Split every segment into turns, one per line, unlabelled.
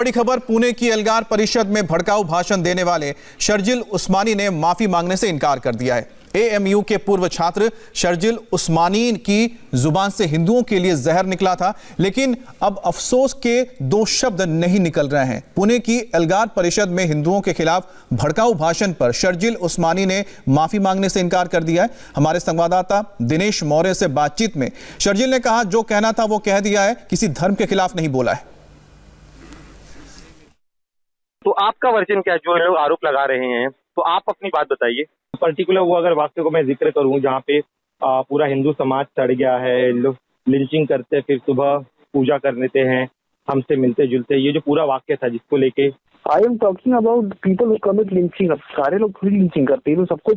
बड़ी खबर, पुणे की एल्गार परिषद में भड़काऊ भाषण देने वाले शर्जिल उस्मानी ने माफी मांगने से इनकार कर दिया है। एएमयू के पूर्व छात्र शर्जिल उस्मानी की जुबान से हिंदुओं के लिए जहर निकला था, लेकिन अब अफसोस के दो शब्द नहीं निकल रहे हैं। पुणे की एल्गार परिषद में हिंदुओं के खिलाफ भड़काऊ भाषण पर शर्जिल उस्मानी ने माफी मांगने से इनकार कर दिया है। हमारे संवाददाता दिनेश मौर्य से बातचीत में शर्जिल ने कहा, जो कहना था वो कह दिया है, किसी धर्म के खिलाफ नहीं बोला है।
तो आपका वर्जन क्या है? जो लोग आरोप लगा रहे हैं, तो आप अपनी बात बताइए।
पर्टिकुलर वो अगर वास्तव को मैं जिक्र करूं, जहाँ पे पूरा हिंदू समाज चढ़ गया है, लोग लिंचिंग करते, फिर सुबह पूजा कर लेते हैं, हमसे मिलते जुलते, ये जो पूरा वाक्य था जिसको लेके
I am talking about people who commit lynching. अब सारे लोग थोड़ी लिंचिंग करते हैं, तो सबको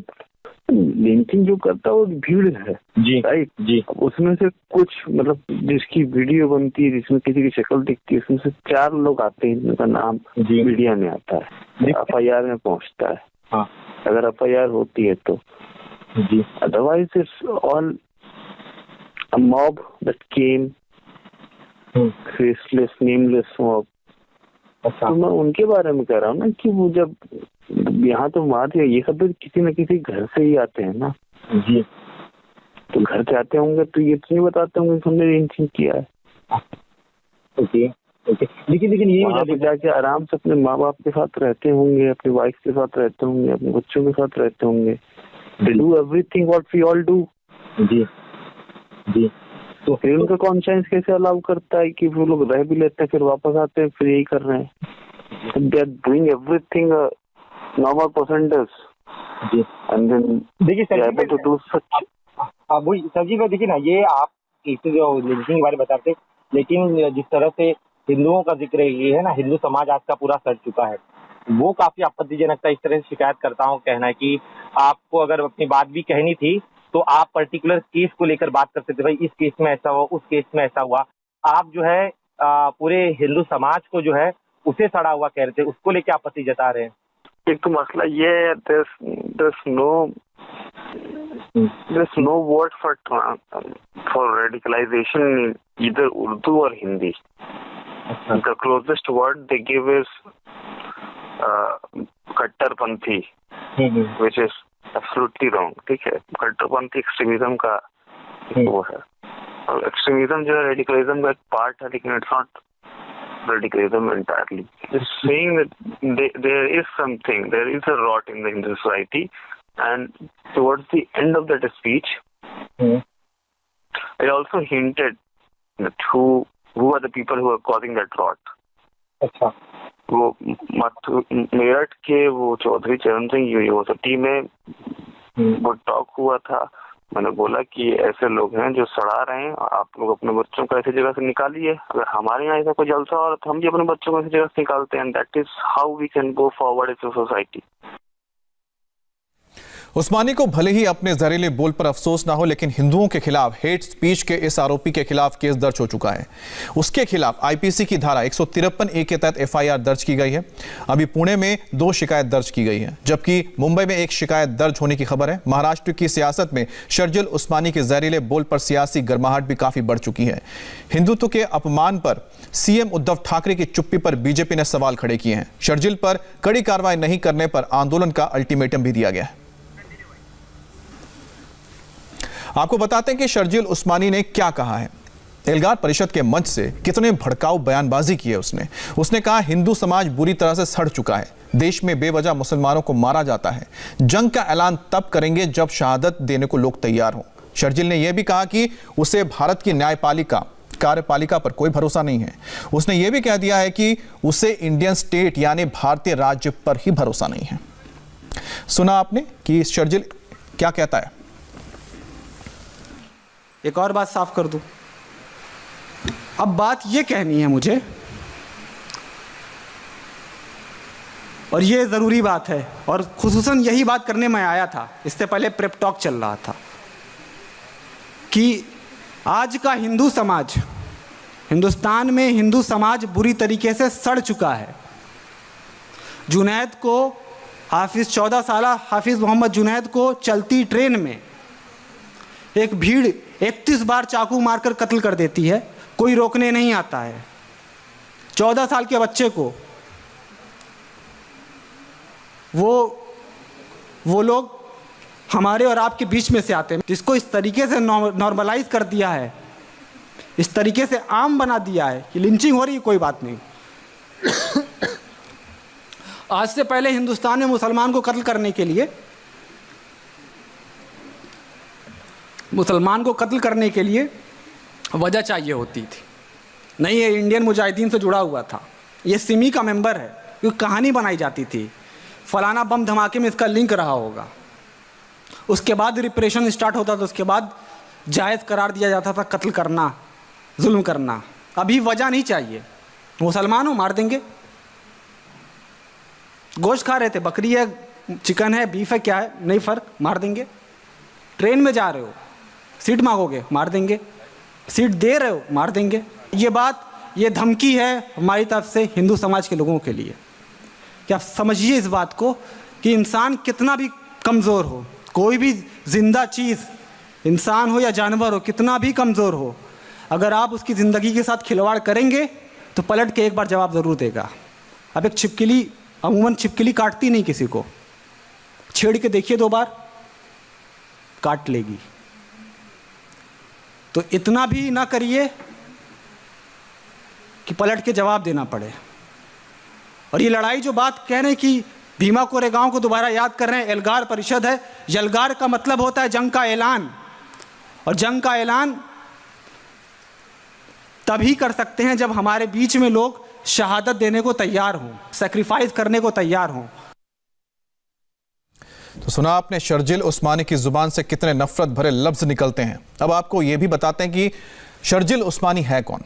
लिंचिंग जो करता है वो भीड़ है
जी,
राइट जी। उसमें से कुछ मतलब जिसकी वीडियो बनती है, जिसमें किसी की शक्ल दिखती है, उसमें से 4 लोग आते हैं जिनका नाम मीडिया में आता है, FIR में पहुंचता है।
हाँ,
अगर FIR होती है तो
जी,
otherwise it's all a mob that came, faceless nameless mob. तो मैं उनके बारे में कह रहा हूँ ना कि वो जब यहाँ तो मार दिया, ये सब किसी न किसी घर से ही आते हैं ना
जी।
तो घर से आते होंगे तो ये तो नहीं बताते होंगे कि हमने लिंचिंग किया है।
ओके ओके, लेकिन ये
वहाँ पे जाके आराम से अपने माँ बाप के साथ रहते होंगे, अपनी वाइफ के साथ रहते होंगे, अपने बच्चों के साथ रहते होंगे। They do everything what we all do।
जी जी।
तो फिर उनका कॉन्शियस कैसे अलाउ करता है कि वो लोग रह भी लेते हैं, फिर वापस आते हैं, फिर यही कर रहे हैं। They are doing everything normal person does।
जी।
And then
देखिए sir,
able to do such।
वही सर जी, देखिए ना, ये आप इस जो लिंचिंग के बारे में बताते, लेकिन जिस तरह से हिंदुओं का जिक्र ये है ना, हिंदू समाज आज का पूरा सड़ चुका है, वो काफी आपत्तिजनक था। इस तरह से शिकायत करता हूँ, कहना है कि आपको अगर अपनी बात भी कहनी थी तो आप पर्टिकुलर केस को लेकर बात करते थे, भाई इस केस में ऐसा हुआ, उस केस में ऐसा हुआ। आप जो है पूरे हिंदू समाज को जो है उसे सड़ा हुआ कह रहे थे, उसको लेकर आपत्ति जता रहे हैं।
एक तो मसला ये है, there's no word for radicalization in either Urdu or Hindi। The closest word they give is कट्टरपंथी, which is absolutely wrong। ठीक है, कट्टरपंथी एक्सट्रीमिज्म का वो है, और एक्सट्रीमिज्म जो है रेडिकलिज्म का एक पार्ट है, लेकिन it's not radicalism entirely। Just saying that there is something, there is a rot in the Hindu society, and towards the end of that speech, I also hinted that who are the people who are causing that rot।
अच्छा,
वो मेरठ के वो चौधरी चरण Singh university में वो talk हुआ था। मैंने बोला कि ऐसे लोग हैं जो सड़ा रहे हैं, आप लोग अपने बच्चों को ऐसी जगह से निकालिए। अगर हमारे यहाँ ऐसा कोई जलसा हो रहा तो हम भी अपने बच्चों को ऐसी जगह से निकालते हैं। That is how we can go forward as a society.
Usmani को भले ही अपने जहरीले बोल पर अफसोस ना हो, लेकिन हिंदुओं के खिलाफ हेट स्पीच के इस आरोपी के खिलाफ केस दर्ज हो चुका है। उसके खिलाफ आईपीसी की धारा 153A के तहत FIR दर्ज की गई है। अभी पुणे में 2 शिकायत दर्ज की गई है, जबकि मुंबई में 1 शिकायत दर्ज होने की खबर है। महाराष्ट्र की सियासत में शर्जिल उस्मानी के जहरीले बोल पर सियासी गर्माहट भी काफी बढ़ चुकी है। हिंदुत्व के अपमान पर CM उद्धव ठाकरे की चुप्पी पर बीजेपी ने सवाल खड़े किए हैं। शर्जिल पर कड़ी कार्रवाई नहीं करने पर आंदोलन का अल्टीमेटम भी दिया गया है। आपको बताते हैं कि शर्जिल उस्मानी ने क्या कहा है। एल्गार परिषद के मंच से कितने भड़काऊ बयानबाजी की है उसने कहा, हिंदू समाज बुरी तरह से सड़ चुका है, देश में बेवजह मुसलमानों को मारा जाता है, जंग का ऐलान तब करेंगे जब शहादत देने को लोग तैयार हों। शर्जिल ने यह भी कहा कि उसे भारत की न्यायपालिका कार्यपालिका पर कोई भरोसा नहीं है। उसने यह भी कह दिया है कि उसे इंडियन स्टेट यानी भारतीय राज्य पर ही भरोसा नहीं है। सुना आपने कि शर्जिल क्या कहता है।
एक और बात साफ कर दूं, अब बात ये कहनी है मुझे, और ये ज़रूरी बात है, और खुसूसन यही बात करने मैं आया था। इससे पहले प्रेप टॉक चल रहा था कि आज का हिंदू समाज, हिंदुस्तान में हिंदू समाज बुरी तरीके से सड़ चुका है। जुनैद को, हाफिज़ 14 साला हाफिज़ मोहम्मद जुनैद को चलती ट्रेन में एक भीड़ 31 बार चाकू मारकर कत्ल कर देती है, कोई रोकने नहीं आता है। 14 साल के बच्चे को वो लोग हमारे और आपके बीच में से आते हैं, जिसको इस तरीके से नॉर्मलाइज कर दिया है, इस तरीके से आम बना दिया है कि लिंचिंग हो रही है, कोई बात नहीं। आज से पहले हिंदुस्तान में मुसलमान को कत्ल करने के लिए वजह चाहिए होती थी। नहीं, ये इंडियन मुजाहिदीन से जुड़ा हुआ था, ये सिमी का मेंबर है, क्योंकि कहानी बनाई जाती थी, फलाना बम धमाके में इसका लिंक रहा होगा। उसके बाद रिप्रेशन स्टार्ट होता था, उसके बाद जायज़ करार दिया जाता था कत्ल करना, जुल्म करना। अभी वजह नहीं चाहिए, मुसलमान हो मार देंगे। गोश्त खा रहे थे, बकरी है, चिकन है, बीफ है, क्या है, नहीं फ़र्क, मार देंगे। ट्रेन में जा रहे हो, सीट मांगोगे, मार देंगे। सीट दे रहे हो, मार देंगे। ये धमकी है हमारी तरफ से हिंदू समाज के लोगों के लिए। क्या समझिए इस बात को कि इंसान कितना भी कमज़ोर हो, कोई भी जिंदा चीज़, इंसान हो या जानवर हो, कितना भी कमज़ोर हो, अगर आप उसकी ज़िंदगी के साथ खिलवाड़ करेंगे तो पलट के एक बार जवाब ज़रूर देगा। अब एक छिपकली, अमूमन छिपकली काटती नहीं किसी को, छेड़ के देखिए 2 बार, काट लेगी। तो इतना भी ना करिए कि पलट के जवाब देना पड़े। और ये लड़ाई जो बात कह रहे हैं कि भीमा कोरेगांव को दोबारा याद कर रहे हैं, एल्गार परिषद है। यलगार का मतलब होता है जंग का ऐलान, और जंग का ऐलान तभी कर सकते हैं जब हमारे बीच में लोग शहादत देने को तैयार हों, सेक्रीफाइस करने को तैयार हों।
तो सुना आपने शर्जिल उस्मानी की जुबान से कितने नफरत भरे लफ्ज निकलते हैं। अब आपको यह भी बताते हैं कि शर्जिल उस्मानी है कौन।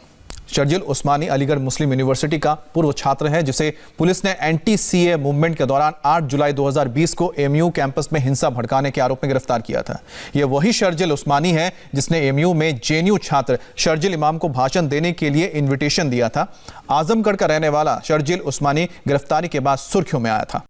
शर्जिल उस्मानी अलीगढ़ मुस्लिम यूनिवर्सिटी का पूर्व छात्र है, जिसे पुलिस ने एंटी सीए मूवमेंट के दौरान 8 जुलाई 2020 को एमयू कैंपस में हिंसा भड़काने के आरोप में गिरफ्तार किया था। यह वही शर्जिल उस्मानी है जिसने एमयू में जेएनयू छात्र शर्जिल इमाम को भाषण देने के लिए इन्विटेशन दिया था। आजमगढ़ का रहने वाला शर्जिल उस्मानी गिरफ्तारी के बाद सुर्खियों में आया था।